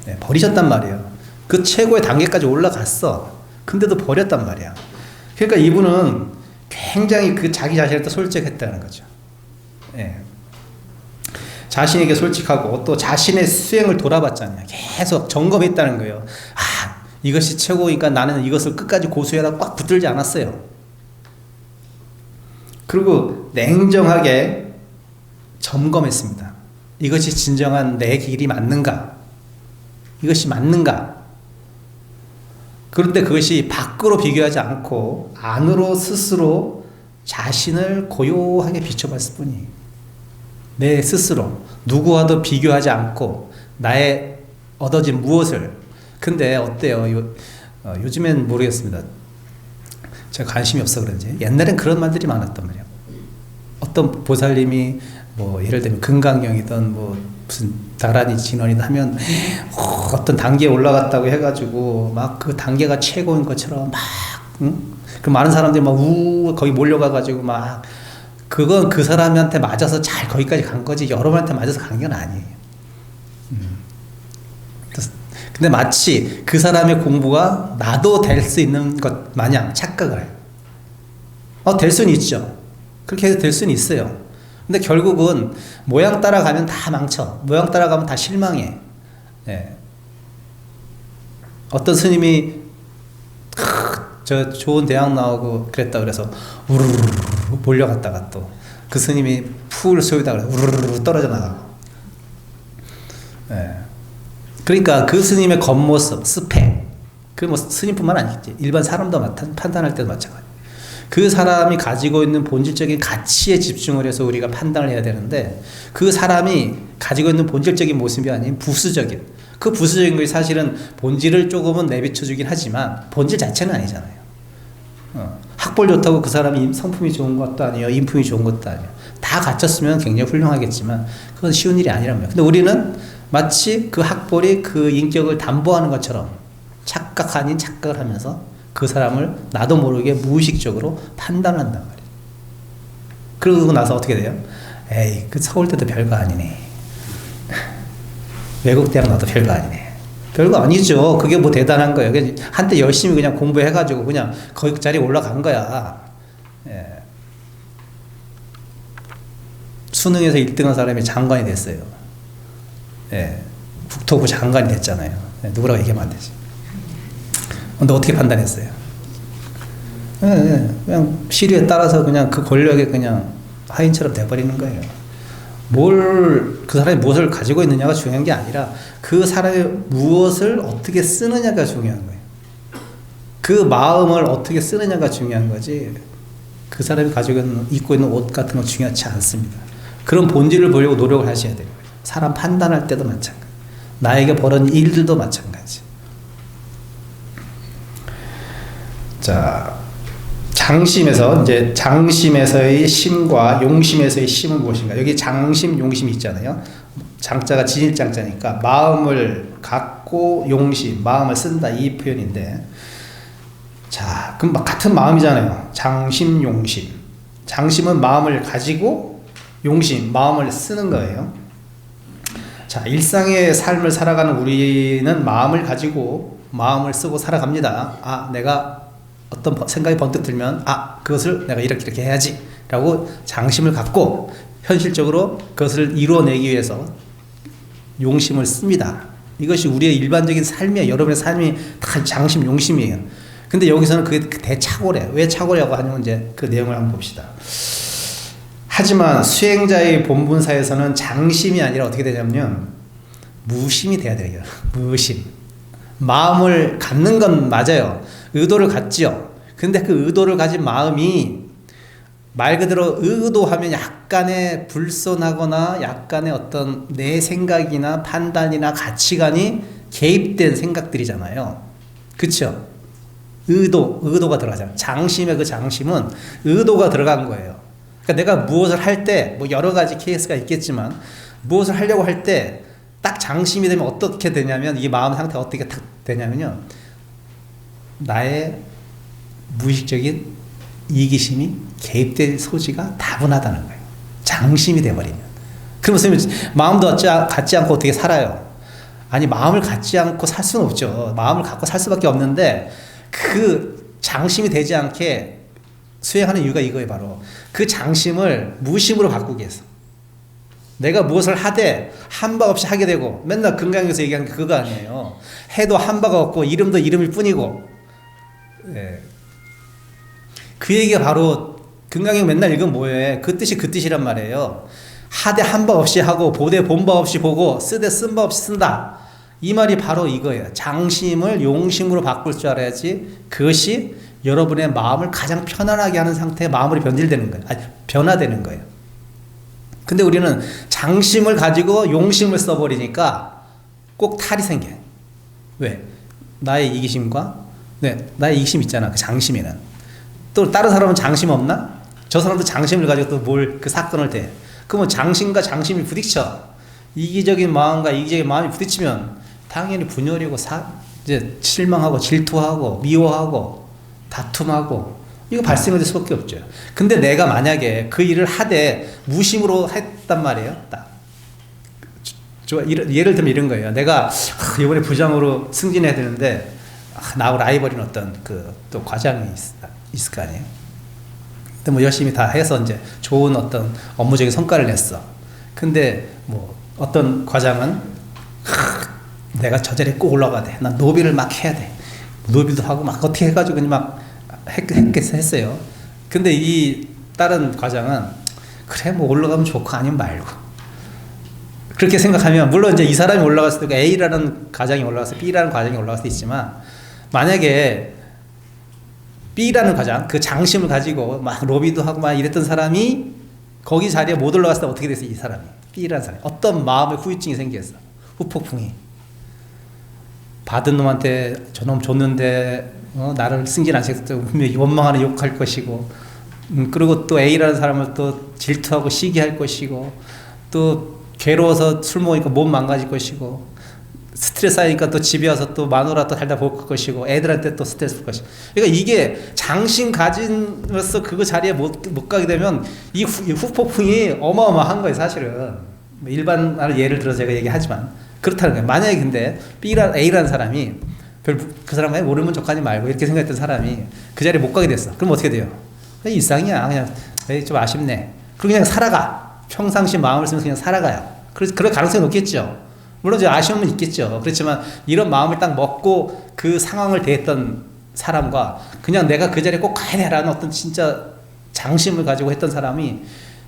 네, 버리셨단 말이에요. 그 최고의 단계까지 올라갔어. 근데도 버렸단 말이야. 그러니까 이분은 굉장히 그 자기 자신한테 솔직했다는 거죠. 네. 자신에게 솔직하고 또 자신의 수행을 돌아봤잖아요. 계속 점검했다는 거예요. 아, 이것이 최고니까 나는 이것을 끝까지 고수해라 꽉 붙들지 않았어요. 그리고 냉정하게 점검했습니다. 이것이 진정한 내 길이 맞는가? 이것이 맞는가? 그런데 그것이 밖으로 비교하지 않고 안으로 스스로 자신을 고요하게 비춰봤을 뿐이 내 스스로 누구와도 비교하지 않고 나의 얻어진 무엇을. 근데 어때요? 요즘엔 모르겠습니다. 제가 관심이 없어 그런지 옛날엔 그런 말들이 많았단 말이에요. 어떤 보살님이 뭐 예를 들면 금강경이든 뭐 무슨 다란이 진원이든 하면 어떤 단계에 올라갔다고 해가지고 막 그 단계가 최고인 것처럼 막 그 많은 사람들이 막 거기 몰려가가지고 막 그건 그 사람한테 맞아서 잘 거기까지 간 거지 여러분한테 맞아서 간 건 아니에요. 근데 마치 그 사람의 공부가 나도 될 수 있는 것 마냥 착각을 해요. 될 수는 있죠. 그렇게 해서 될 수는 있어요. 근데 결국은 모양 따라가면 다 망쳐. 모양 따라가면 다 실망해. 예. 어떤 스님이 저 좋은 대학 나오고 그랬다 그래서 우르르 몰려갔다가 또 그 스님이 풀 쏘이다가 우르르 떨어져 나가고. 예. 그러니까 그 스님의 겉모습, 스펙, 그 뭐 스님뿐만 아니겠지. 일반 사람도 판단할 때도 마찬가지. 그 사람이 가지고 있는 본질적인 가치에 집중을 해서 우리가 판단을 해야 되는데 그 사람이 가지고 있는 본질적인 모습이 아닌 부수적인 그 부수적인 것이 사실은 본질을 조금은 내비쳐주긴 하지만 본질 자체는 아니잖아요. 학벌 좋다고 그 사람이 성품이 좋은 것도 아니에요. 인품이 좋은 것도 아니에요. 다 갖췄으면 굉장히 훌륭하겠지만 그건 쉬운 일이 아니란 말이에요. 근데 우리는 마치 그 학벌이 그 인격을 담보하는 것처럼 착각 아닌 착각을 하면서 그 사람을 나도 모르게 무의식적으로 판단을 한단 말이에요. 그러고 나서 어떻게 돼요? 에이, 그 서울대도 별거 아니네. 외국 대학 나도 별거 아니네. 별거 아니죠. 그게 뭐 대단한 거예요. 한때 열심히 그냥 공부해가지고 그냥 거기 자리에 올라간 거야. 예. 수능에서 1등한 사람이 장관이 됐어요. 예. 국토부 장관이 됐잖아요. 예. 누구라고 얘기하면 안 되지. 근데 어떻게 판단했어요? 예. 그냥 시류에 따라서 그냥 그 권력에 그냥 하인처럼 돼버리는 거예요. 그 사람이 무엇을 가지고 있느냐가 중요한 게 아니라 그 사람이 무엇을 어떻게 쓰느냐가 중요한 거예요. 그 마음을 어떻게 쓰느냐가 중요한 거지 그 사람이 입고 있는 옷 같은 건 중요하지 않습니다. 그런 본질을 보려고 노력을 하셔야 돼요. 사람 판단할 때도 마찬가지. 나에게 벌어진 일들도 마찬가지. 자, 장심에서 이제 장심에서의 심과 용심에서의 심은 무엇인가? 여기 장심, 용심이 있잖아요. 장자가 진일장자니까 마음을 갖고 용심, 마음을 쓴다 이 표현인데, 자, 그럼 같은 마음이잖아요. 장심, 용심. 장심은 마음을 가지고 용심, 마음을 쓰는 거예요. 자, 일상의 삶을 살아가는 우리는 마음을 가지고 마음을 쓰고 살아갑니다. 아, 내가 어떤 생각이 번뜩 들면 그것을 내가 이렇게 해야지 라고 장심을 갖고 현실적으로 그것을 이루어내기 위해서 용심을 씁니다. 이것이 우리의 일반적인 삶이에요. 여러분의 삶이 다 장심, 용심이에요. 근데 여기서는 그게 대착오래. 왜 착오라고 하냐면 이제 그 내용을 한번 봅시다. 하지만 수행자의 본분사에서는 장심이 아니라 어떻게 되냐면 무심이 돼야 돼요. 무심. 마음을 갖는 건 맞아요. 의도를 갖지요. 근데 그 의도를 가진 마음이 말 그대로 의도하면 약간의 불손하거나 약간의 어떤 내 생각이나 판단이나 가치관이 개입된 생각들이잖아요. 그쵸? 의도가 들어가잖아요. 장심의 그 장심은 의도가 들어간 거예요. 그러니까 내가 무엇을 할 때, 뭐 여러 가지 케이스가 있겠지만, 무엇을 하려고 할 때, 딱 장심이 되면 어떻게 되냐면, 이 마음 상태가 어떻게 딱 되냐면요. 나의 무의식적인 이기심이 개입될 소지가 다분하다는 거예요. 장심이 돼버리면. 그럼 선생님, 마음도 갖지 않고 어떻게 살아요? 아니, 마음을 갖지 않고 살 수는 없죠. 마음을 갖고 살 수밖에 없는데, 그 장심이 되지 않게 수행하는 이유가 이거예요. 바로 그 장심을 무심으로 바꾸기 위해서. 내가 무엇을 하되 한 바 없이 하게 되고, 맨날 금강에서 얘기하는 게 그거 아니에요. 해도 한 바가 없고 이름도 이름일 뿐이고. 예. 그 얘기가 바로 금강경 맨날 읽으면 뭐예요? 그 뜻이 그 뜻이란 말이에요. 하되 한 바 없이 하고 보되 본 바 없이 보고 쓰되 쓴 바 없이 쓴다. 이 말이 바로 이거예요. 장심을 용심으로 바꿀 줄 알아야지 그것이 여러분의 마음을 가장 편안하게 하는 상태의 마음으로 변질되는 거예요. 아니, 변화되는 거예요. 근데 우리는 장심을 가지고 용심을 써버리니까 꼭 탈이 생겨요. 왜? 나의 이기심과, 나의 이기심 있잖아. 그 장심에는. 또 다른 사람은 장심 없나? 저 사람도 장심을 가지고 또 그 사건을 대. 그러면 장심과 장심이 부딪혀. 이기적인 마음과 이기적인 마음이 부딪히면 당연히 분열이고 이제 실망하고 질투하고 미워하고 다툼하고 이거 발생할 수밖에 없죠. 근데 내가 만약에 그 일을 하되 무심으로 했단 말이에요. 딱. 예를 들면 이런 거예요. 내가 이번에 부장으로 승진해야 되는데 나하고 라이벌인 어떤 또 과장이 있을 거 아니에요. 근데 뭐 열심히 다 해서 이제 좋은 어떤 업무적인 성과를 냈어. 근데 뭐 어떤 과장은 내가 저 자리에 꼭 올라가야 돼. 난 노비를 막 해야 돼. 노비도 하고 막 어떻게 해가지고 막 했어요. 근데 이 다른 과장은 그래 뭐 올라가면 좋고 아니면 말고. 그렇게 생각하면 물론 이제 이 사람이 올라갔을 때 A라는 과장이 올라가서 B라는 과장이 올라갈 수 있지만 만약에 B라는 과장 그 장심을 가지고 막 로비도 하고 막 이랬던 사람이 거기 자리에 못 올라갔을 때 어떻게 됐어요? 이 사람이 B라는 사람이 어떤 마음의 후유증이 생겼어. 후폭풍이. 받은 놈한테 저놈 줬는데 나를 승진 안 시켰을 때 분명히 원망하는 욕할 것이고 그리고 또 A라는 사람을 또 질투하고 시기할 것이고 또 괴로워서 술 먹으니까 몸 망가질 것이고 스트레스 쌓이니까 또 집에 와서 또 마누라 또 달다 볼 것이고 애들한테 또 스트레스 줄 것이고 그러니까 이게 장심 가진으로서 그 자리에 못 가게 되면 이 후폭풍이 어마어마한 거예요. 사실은 일반 예를 들어서 제가 얘기하지만 그렇다는 거예요. 만약에 근데 A라는 사람이 그 사람이 모르면 족하지 말고 이렇게 생각했던 사람이 그 자리에 못 가게 됐어. 그럼 어떻게 돼요? 그냥 일상이야. 그냥 좀 아쉽네. 그리고 그냥 살아가. 평상시 마음을 쓰면서 그냥 살아가요. 그럴 가능성이 높겠죠. 물론 이제 아쉬움은 있겠죠. 그렇지만 이런 마음을 딱 먹고 그 상황을 대했던 사람과 그냥 내가 그 자리에 꼭 가야 되라는 어떤 진짜 장심을 가지고 했던 사람이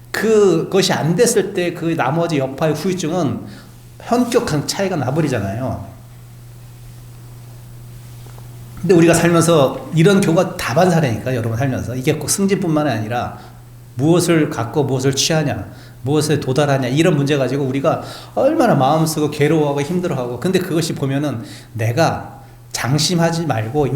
그것이 안 됐을 때 그 나머지 여파의 후유증은 현격한 차이가 나버리잖아요. 근데 우리가 살면서 이런 경우가 다반사라니까 여러분 살면서 이게 꼭 승진뿐만 아니라 무엇을 갖고 무엇을 취하냐 무엇에 도달하냐 이런 문제 가지고 우리가 얼마나 마음 쓰고 괴로워하고 힘들어하고 근데 그것이 보면은 내가 장심하지 말고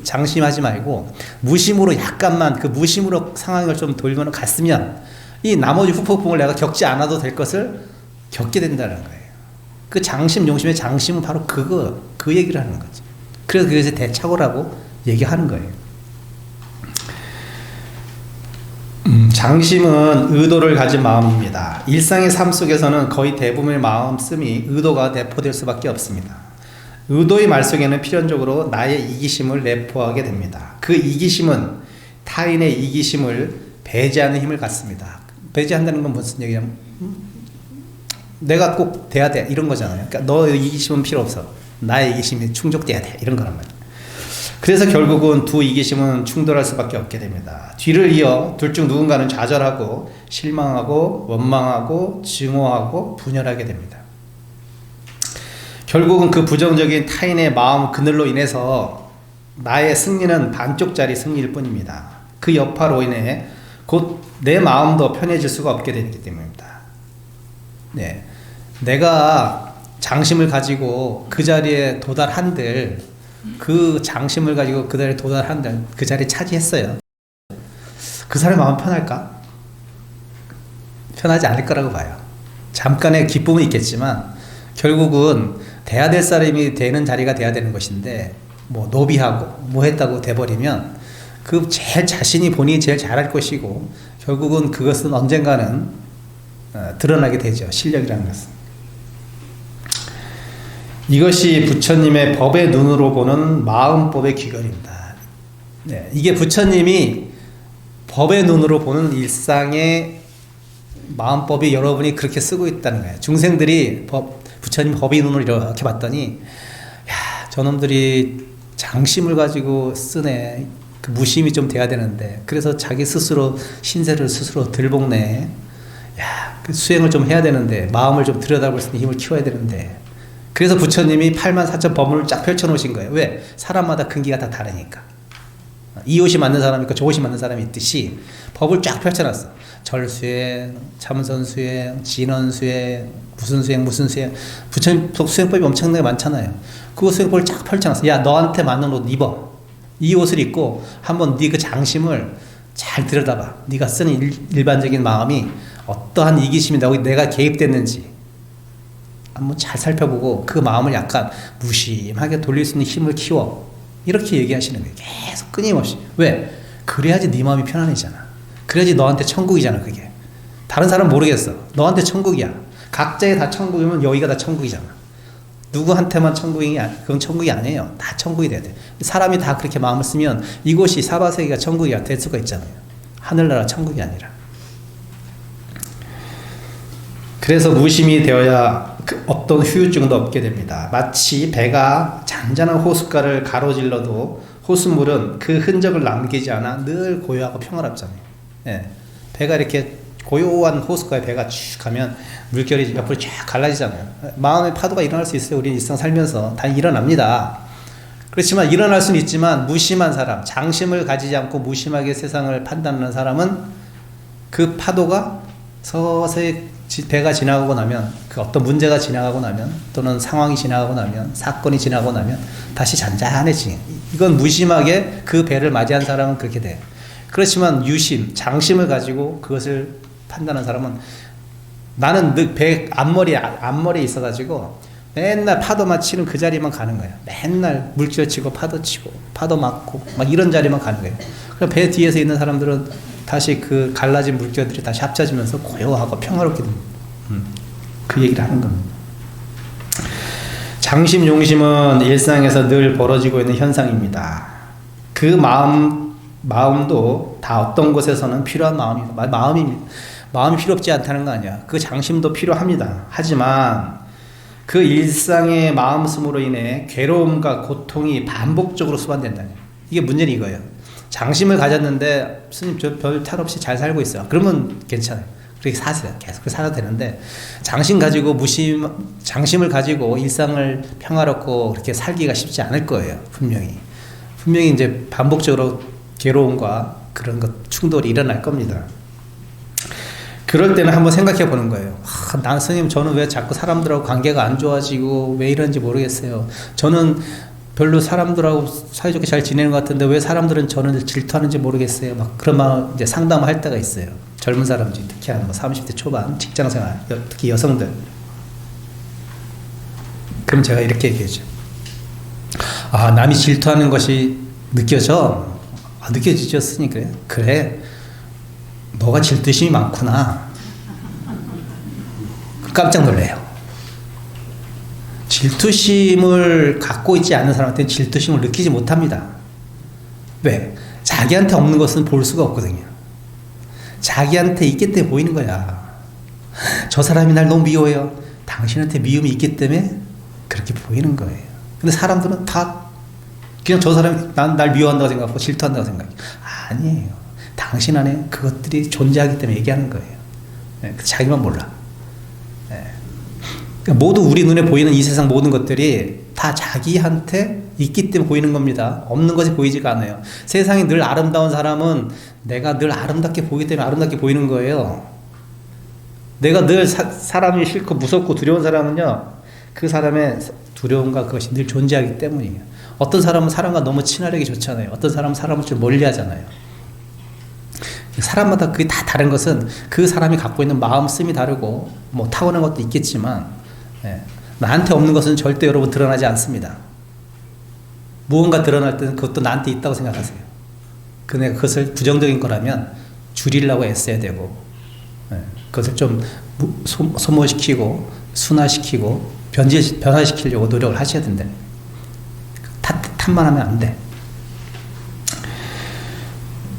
장심하지 말고 무심으로 약간만 그 무심으로 상황을 좀 돌면 갔으면 이 나머지 후폭풍을 내가 겪지 않아도 될 것을 겪게 된다는 거예요. 그 장심, 용심의 장심은 바로 그 얘기를 하는 거죠. 그래서 그것이 대착오라고 얘기하는 거예요. 장심은 의도를 가진 마음입니다. 일상의 삶 속에서는 거의 대부분의 마음씀이 의도가 내포될 수밖에 없습니다. 의도의 말 속에는 필연적으로 나의 이기심을 내포하게 됩니다. 그 이기심은 타인의 이기심을 배제하는 힘을 갖습니다. 배제한다는 건 무슨 얘기냐면 내가 꼭 돼야 돼 이런 거잖아요. 그러니까 너의 이기심은 필요 없어. 나의 이기심이 충족돼야 돼 이런 거란 말이에요. 그래서 결국은 두 이기심은 충돌할 수밖에 없게 됩니다. 뒤를 이어 둘 중 누군가는 좌절하고 실망하고 원망하고 증오하고 분열하게 됩니다. 결국은 그 부정적인 타인의 마음 그늘로 인해서 나의 승리는 반쪽짜리 승리일 뿐입니다. 그 여파로 인해 곧 내 마음도 편해질 수가 없게 되기 때문입니다. 네, 내가 장심을 가지고 그 자리에 도달한들 그 장심을 가지고 그 자리에 도달한들 그 자리에 차지했어요. 그 사람의 마음 편할까? 편하지 않을 거라고 봐요. 잠깐의 기쁨은 있겠지만 결국은 돼야 될 사람이 되는 자리가 돼야 되는 것인데 뭐 노비하고 뭐 했다고 돼버리면 그 제일 자신이 본인이 제일 잘할 것이고 결국은 그것은 언젠가는 드러나게 되죠. 실력이라는 것은. 이것이 부처님의 법의 눈으로 보는 마음법의 귀결입니다. 네, 이게 부처님이 법의 눈으로 보는 일상의 마음법이 여러분이 그렇게 쓰고 있다는 거예요. 중생들이 부처님 법의 눈으로 이렇게 봤더니 야, 저놈들이 장심을 가지고 쓰네. 그 무심이 좀 돼야 되는데 그래서 자기 스스로 신세를 스스로 들볶네. 야, 그 수행을 좀 해야 되는데 마음을 좀 들여다볼 수 있는 힘을 키워야 되는데 그래서 부처님이 84,000 법문을 쫙 펼쳐놓으신 거예요. 왜? 사람마다 근기가 다 다르니까. 이 옷이 맞는 사람이 있고 저 옷이 맞는 사람이 있듯이 법을 쫙 펼쳐놨어. 절수행, 참선수행, 진언수행, 무슨 수행. 부처님 수행법이 엄청나게 많잖아요. 그 수행법을 쫙 펼쳐놨어. 야, 너한테 맞는 옷 입어. 이 옷을 입고 한번 네 그 장심을 잘 들여다봐. 네가 쓰는 일반적인 마음이 어떠한 이기심이 내가 개입됐는지 한번 잘 살펴보고 그 마음을 약간 무심하게 돌릴 수 있는 힘을 키워. 이렇게 얘기하시는 거예요. 계속 끊임없이. 왜? 그래야지 네 마음이 편안해지잖아. 그래야지 너한테 천국이잖아. 그게. 다른 사람은 모르겠어. 너한테 천국이야. 각자의 다 천국이면 여기가 다 천국이잖아. 누구한테만 그건 천국이 아니에요. 다 천국이 돼야 돼. 사람이 다 그렇게 마음을 쓰면 이곳이 사바세계가 천국이 될 수가 있잖아요. 하늘나라 천국이 아니라. 그래서 무심이 되어야 어떤 후유증도 없게 됩니다. 마치 배가 잔잔한 호숫가를 가로질러도 호수물은 그 흔적을 남기지 않아 늘 고요하고 평화롭잖아요. 예. 배가 이렇게 고요한 호숫가에 배가 쭉 가면 물결이 옆으로 쫙 갈라지잖아요. 마음의 파도가 일어날 수 있어요. 우리 일상 살면서 다 일어납니다. 그렇지만 일어날 수는 있지만 무심한 사람, 장심을 가지지 않고 무심하게 세상을 판단하는 사람은 그 파도가 서서히 배가 지나가고 나면 그 어떤 문제가 지나가고 나면 또는 상황이 지나가고 나면 사건이 지나고 나면 다시 잔잔해지. 이건 무심하게 그 배를 맞이한 사람은 그렇게 돼. 그렇지만 유심, 장심을 가지고 그것을 판단하는 사람은 나는 배 앞머리에 있어가지고 맨날 파도만 치는 그 자리만 가는 거야. 맨날 물결 치고 파도 치고 파도 맞고 막 이런 자리만 가는 거예요. 그럼 배 뒤에서 있는 사람들은 다시 그 갈라진 물결들이 다시 합쳐지면서 고요하고 평화롭게 됩니다. 그 얘기를 하는 겁니다. 장심, 용심은 일상에서 늘 벌어지고 있는 현상입니다. 그 마음도 다 어떤 곳에서는 필요한 마음입니다. 마음이 필요 없지 않다는 거 아니야. 그 장심도 필요합니다. 하지만 그 일상의 마음씀으로 인해 괴로움과 고통이 반복적으로 수반된다는 거예요. 이게 문제는 이거예요. 장심을 가졌는데 스님 저 별 탈 없이 잘 살고 있어요. 그러면 괜찮아요. 그렇게 사세요. 계속 살아도 되는데 장심을 가지고 일상을 평화롭고 그렇게 살기가 쉽지 않을 거예요. 분명히 이제 반복적으로 괴로움과 그런 것 충돌이 일어날 겁니다. 그럴 때는 한번 생각해 보는 거예요. 난 스님, 저는 왜 자꾸 사람들하고 관계가 안 좋아지고 왜 이런지 모르겠어요. 저는 별로 사람들하고 사이좋게 잘 지내는 것 같은데 왜 사람들은 저는 질투하는지 모르겠어요. 막 그런 마음 이제 상담을 할 때가 있어요. 젊은 사람들, 특히 한 30대 초반 직장생활, 특히 여성들. 그럼 제가 이렇게 얘기하죠. 남이 질투하는 것이 느껴져? 느껴지죠? 쓰니 그래? 그래. 너가 질투심이 많구나. 깜짝 놀래요. 질투심을 갖고 있지 않은 사람한테는 질투심을 느끼지 못합니다. 왜? 자기한테 없는 것은 볼 수가 없거든요. 자기한테 있기 때문에 보이는 거야. 저 사람이 날 너무 미워해요. 당신한테 미움이 있기 때문에 그렇게 보이는 거예요. 근데 사람들은 다 그냥 저 사람이 날 미워한다고 생각하고 질투한다고 생각해요. 아니에요. 당신 안에 그것들이 존재하기 때문에 얘기하는 거예요. 자기만 몰라. 그러니까 모두 우리 눈에 보이는 이 세상 모든 것들이 다 자기한테 있기 때문에 보이는 겁니다. 없는 것이 보이지가 않아요. 세상이 늘 아름다운 사람은 내가 늘 아름답게 보이기 때문에 아름답게 보이는 거예요. 내가 늘 사람이 싫고 무섭고 두려운 사람은요, 그 사람의 두려움과 그것이 늘 존재하기 때문이에요. 어떤 사람은 사람과 너무 친화력이 좋잖아요. 어떤 사람은 사람을 좀 멀리 하잖아요. 사람마다 그게 다 다른 것은 그 사람이 갖고 있는 마음씀이 다르고 뭐 타고난 것도 있겠지만, 나한테 없는 것은 절대 여러분 드러나지 않습니다. 무언가 드러날 때는 그것도 나한테 있다고 생각하세요. 근데 그것을 부정적인 거라면 줄이려고 애써야 되고, 그것을 좀 소모시키고 순화시키고 변화시키려고 노력을 하셔야 된다. 탓만 하면 안 돼.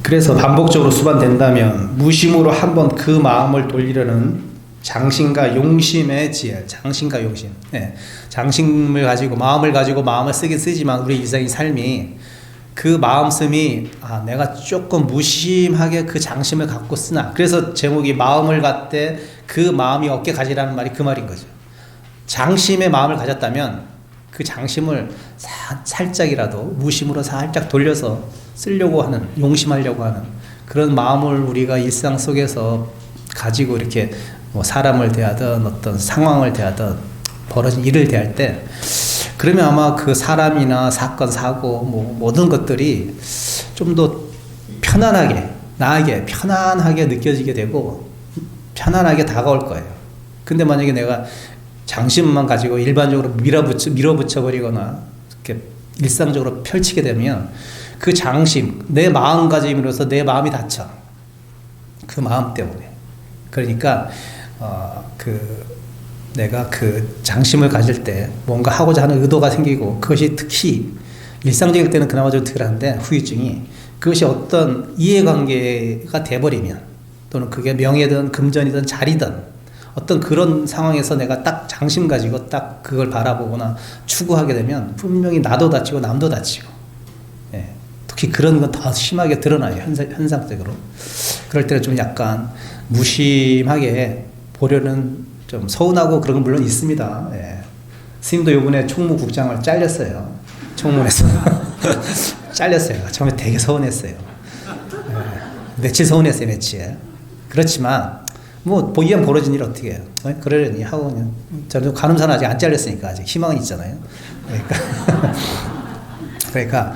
그래서 반복적으로 수반된다면 무심으로 한번 그 마음을 돌리려는 장심과 용심의 지혜, 장심과 용심. 장심을 가지고 마음을 쓰긴 쓰지만 우리 일상의 삶이 그 마음씀이 내가 조금 무심하게 그 장심을 갖고 쓰나. 그래서 제목이 마음을 갖되 그 마음이 없게 가지라는 말이 그 말인 거죠. 장심의 마음을 가졌다면 그 장심을 살짝이라도 무심으로 살짝 돌려서 쓰려고 하는, 용심하려고 하는 그런 마음을 우리가 일상 속에서 가지고 이렇게 뭐 사람을 대하든 어떤 상황을 대하든 벌어진 일을 대할 때, 그러면 아마 그 사람이나 사건, 사고, 뭐 모든 것들이 좀 더 편안하게, 나에게 편안하게 느껴지게 되고 편안하게 다가올 거예요. 근데 만약에 내가 장심만 가지고 일반적으로 밀어붙여 버리거나 이렇게 일상적으로 펼치게 되면 그 장심, 내 마음가짐으로서 내 마음이 다쳐. 그 마음 때문에. 그러니까 내가 그 장심을 가질 때 뭔가 하고자 하는 의도가 생기고, 그것이 특히 일상적일 때는 그나마 좀 덜한데 후유증이, 그것이 어떤 이해관계가 돼버리면, 또는 그게 명예든 금전이든 자리든 어떤 그런 상황에서 내가 딱 장심 가지고 딱 그걸 바라보거나 추구하게 되면 분명히 나도 다치고 남도 다치고, 특히 그런 건 더 심하게 드러나요. 현상적으로. 그럴 때는 좀 약간 무심하게 보려는, 좀 서운하고 그런 건 물론 있습니다. 스님도 요번에 총무국장을 잘렸어요. 총무에서. 잘렸어요. 처음에 되게 서운했어요. 며칠 서운했어요, 며칠. 그렇지만 뭐 보기엔 벌어진 일 어떻게 해요? 그러려니 하고 그냥 저는 간음사는 아직 안 잘렸으니까 아직 희망은 있잖아요. 그러니까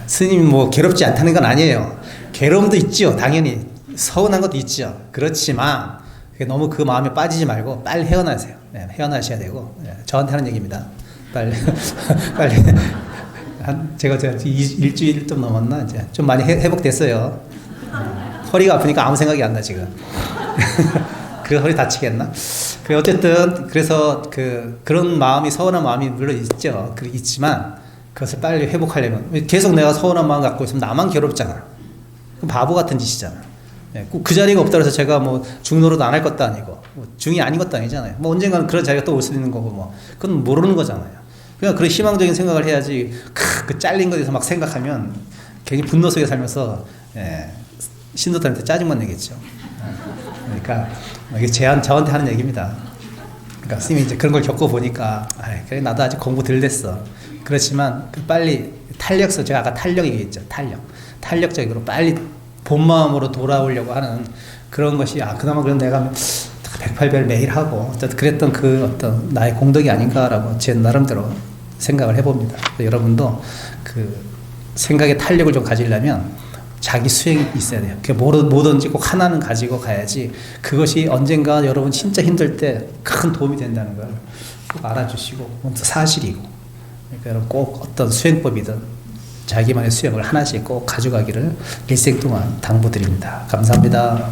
스님이 뭐 괴롭지 않다는 건 아니에요. 괴로움도 있죠. 당연히 서운한 것도 있죠. 그렇지만 너무 그 마음에 빠지지 말고 빨리 헤어나세요. 헤어나셔야 되고, 저한테 하는 얘기입니다. 빨리 제가 일주일 좀 넘었나 이제 좀 많이 회복됐어요. 허리가 아프니까 아무 생각이 안 나 지금. 그 허리 다치겠나? 어쨌든 그래서 그런 마음이, 서운한 마음이 물론 있죠. 있지만 그것을 빨리 회복하려면, 계속 내가 서운한 마음 갖고 있으면 나만 괴롭잖아. 바보 같은 짓이잖아. 그 자리가 없다 그래서 제가 뭐 중노릇 안 할 것도 아니고, 뭐 중이 아닌 것도 아니잖아요. 뭐 언젠가는 그런 자리가 또 올 수 있는 거고, 뭐 그건 모르는 거잖아요. 그냥 그런 희망적인 생각을 해야지. 그 잘린 것에 대해서 막 생각하면 괜히 분노 속에 살면서 신도들한테 짜증만 내겠죠. 그러니까 이게 저한테 하는 얘기입니다. 그러니까 스님이 이제 그런 걸 겪어보니까, 그래 나도 아직 공부 덜 됐어. 그렇지만 빨리 탄력서, 제가 아까 탄력 얘기했죠. 탄력적으로 빨리 본 마음으로 돌아오려고 하는 그런 것이 그나마 그런 내가 108배를 매일 하고 어쨌든 그랬던 그 어떤 나의 공덕이 아닌가라고 제 나름대로 생각을 해봅니다. 여러분도 그 생각의 탄력을 좀 가지려면 자기 수행이 있어야 돼요. 그 뭐든지 꼭 하나는 가지고 가야지 그것이 언젠가 여러분 진짜 힘들 때 큰 도움이 된다는 걸 꼭 알아주시고 사실이고 그러니까 여러분 꼭 어떤 수행법이든 자기만의 수행을 하나씩 꼭 가져가기를 일생 동안 당부드립니다. 감사합니다.